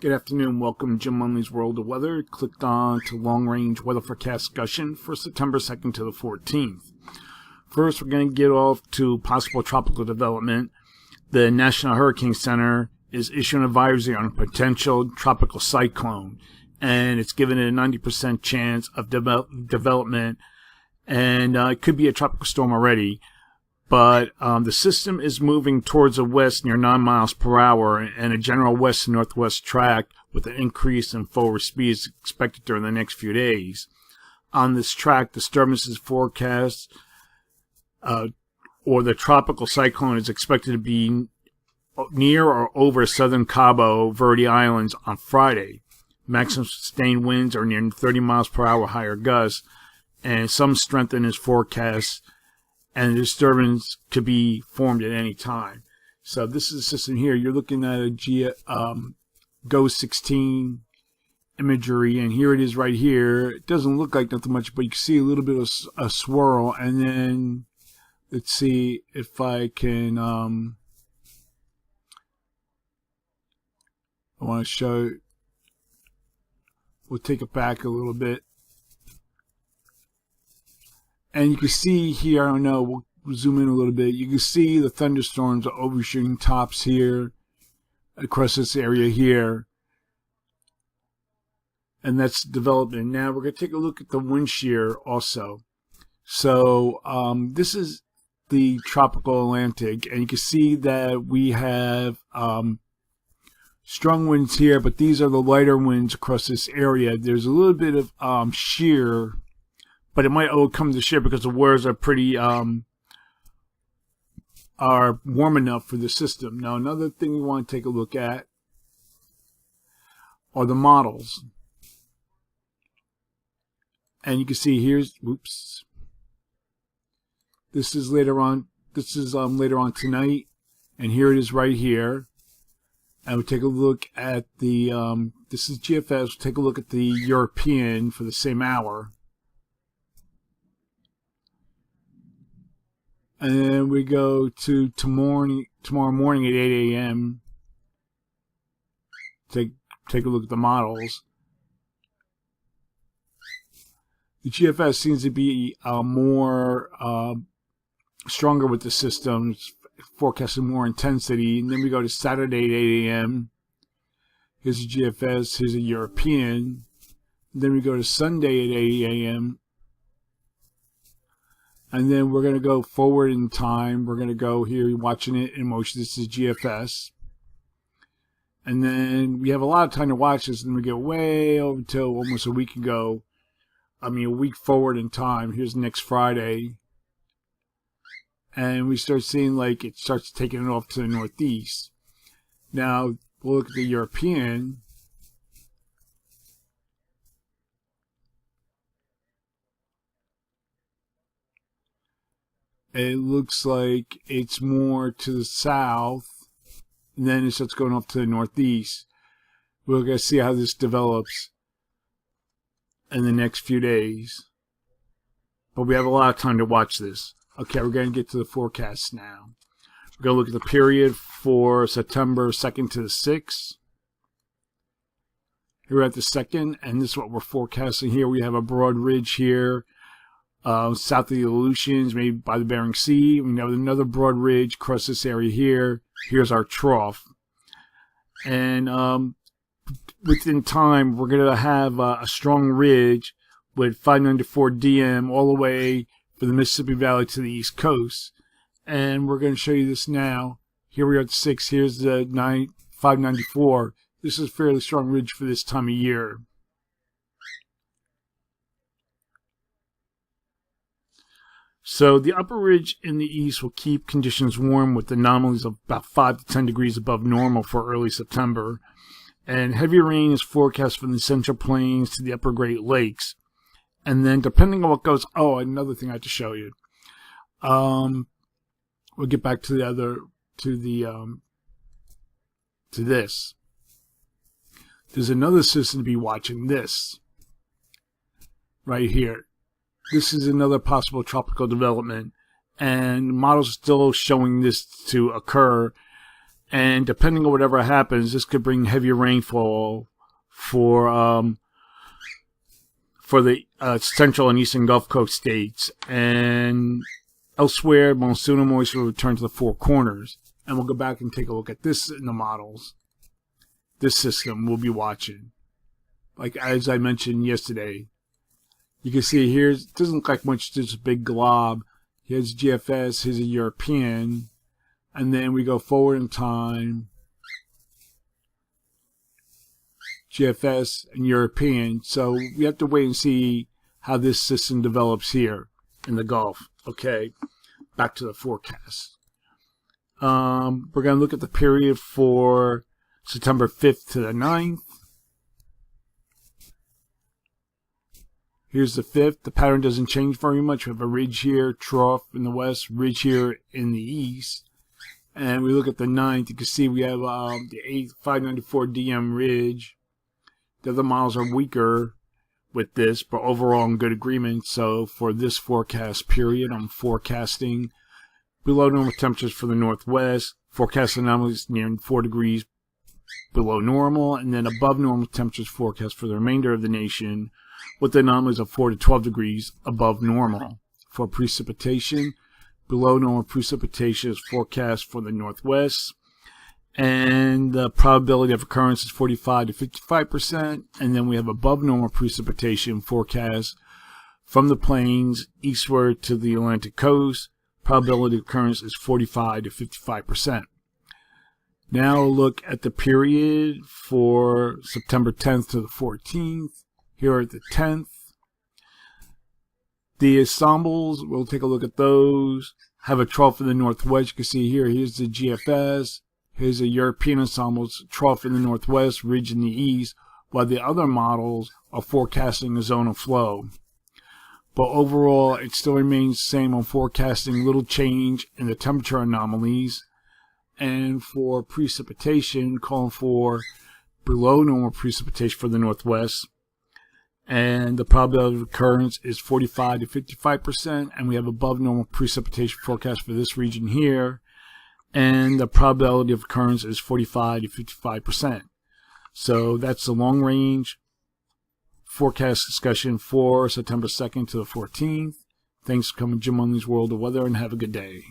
Good afternoon. Welcome to Jim Munley's World of Weather. Clicked on to long-range weather forecast discussion for September 2nd to the 14th. First, we're going to get off to possible tropical development. The National Hurricane Center is issuing an advisory on a potential tropical cyclone, and it's given it a 90% chance of development, and it could be a tropical storm already. But the system is moving towards the west near 9 miles per hour and a general west and northwest track with an increase in forward speed is expected during the next few days. On this track, disturbances forecast or the tropical cyclone is expected to be near or over southern Cabo Verde Islands on Friday. Maximum sustained winds are near 30 miles per hour higher gusts, and some strength in this forecast, and the disturbance could be formed at any time. So this is the system here. You're looking at a GOES 16 imagery, and here it is right here. It doesn't look like nothing much, but you can see a little bit of a swirl. And then let's see if I can. I want to show. We'll take it back a little bit. And you can see here, I don't know, we'll zoom in a little bit. You can see the thunderstorms are overshooting tops here across this area here. And that's development. Now we're going to take a look at the wind shear also. So this is the tropical Atlantic, and you can see that we have strong winds here, but these are the lighter winds across this area. There's a little bit of shear, but it might all come to shear because the waters are pretty are warm enough for the system. Now, another thing we want to take a look at are the models. And you can see here's this is later on. This is later on tonight, and here it is right here. And we'll take a look at the this is GFS. We'll take a look at the European for the same hour. And then we go to tomorrow morning at 8 a.m. Take a look at the models. The GFS seems to be more stronger with the system. It's forecasting more intensity. And then we go to Saturday at 8 a.m. Here's a GFS. Here's a European. Then we go to Sunday at 8 a.m. And then we're going to go forward in time. We're going to go here, watching it in motion. This is GFS. And then we have a lot of time to watch this, and we get way over until almost a week ago. I mean, a week forward in time. Here's next Friday. And we start seeing like it starts taking it off to the northeast. Now, we'll look at the European. It looks like it's more to the south, and then it starts going off to the northeast. We're going to see how this develops in the next few days. But we have a lot of time to watch this. Okay, we're going to get to the forecast now. We're going to look at the period for September 2nd to the 6th. Here we're at the 2nd, and this is what we're forecasting here. We have a broad ridge here. South of the Aleutians, maybe by the Bering Sea. We have another broad ridge across this area here. Here's our trough. And within time, we're going to have a strong ridge with 594 DM all the way from the Mississippi Valley to the East Coast. And we're going to show you this now. Here we are at the 6. Here's the 594. This is a fairly strong ridge for this time of year. So the upper ridge in the east will keep conditions warm with anomalies of about 5 to 10 degrees above normal for early September. And heavy rain is forecast from the Central Plains to the upper Great Lakes. And then depending on what goes, another thing I have to show you. We'll get back to the other, to this. There's another system to be watching, this right here. This is another possible tropical development, and models are still showing this to occur. And depending on whatever happens, this could bring heavy rainfall for the central and eastern Gulf Coast states. And elsewhere, monsoonal moisture will return to the Four Corners. And we'll go back and take a look at this in the models. This system we'll be watching. Like as I mentioned yesterday, you can see here, it doesn't look like much, just a big glob. Here's GFS, here's a European. And then we go forward in time. GFS and European. So we have to wait and see how this system develops here in the Gulf. Okay, back to the forecast. We're going to look at the period for September 5th to the 9th. Here's the 5th. The pattern doesn't change very much. We have a ridge here, trough in the west, ridge here in the east. And we look at the 9th, you can see we have the 594 DM ridge. The other models are weaker with this, but overall in good agreement. So for this forecast period, I'm forecasting below normal temperatures for the northwest, forecast anomalies near 4 degrees below normal, and then above normal temperatures forecast for the remainder of the nation, with anomalies of 4 to 12 degrees above normal. For precipitation, below normal precipitation is forecast for the northwest, and the probability of occurrence is 45 to 55%, and then we have above normal precipitation forecast from the plains eastward to the Atlantic coast. Probability of occurrence is 45 to 55%. Now look at the period for September 10th to the 14th. Here at the 10th. The ensembles, we'll take a look at those. Have a trough in the northwest. You can see here, here's the GFS. Here's a European ensembles, trough in the northwest, ridge in the east, while the other models are forecasting a zone of flow. But overall, it still remains the same on forecasting, little change in the temperature anomalies. And for precipitation, calling for below normal precipitation for the northwest. And the probability of occurrence is 45 to 55%, and we have above normal precipitation forecast for this region here, and the probability of occurrence is 45 to 55%. So that's the long range forecast discussion for September 2nd to the 14th. Thanks for coming to Jim Munley's World of Weather, and have a good day.